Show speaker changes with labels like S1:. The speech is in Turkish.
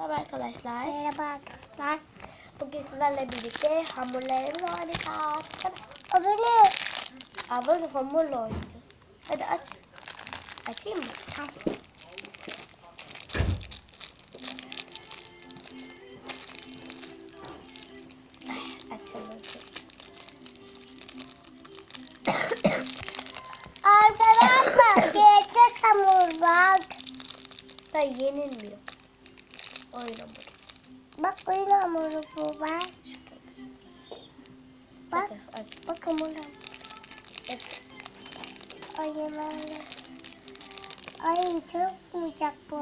S1: Merhaba arkadaşlar.
S2: Merhaba arkadaşlar.
S1: Bugün sizlerle birlikte hamurlarımla oynayacağız.
S2: O benim.
S1: Ablacığım hamurla oynayacağız. Hadi aç. Açayım mı?
S2: Aç.
S1: Açalım.
S2: Arkadaşlar gerçek hamur bak.
S1: Da yenilmiyor. Oyun hamuru.
S2: Bak oyun hamuru bu bak.
S1: Şurada göster.
S2: Bak.
S1: Aç.
S2: Bak hamur.
S1: Evet.
S2: Ay yemeğine. Ay çok sıcak bu.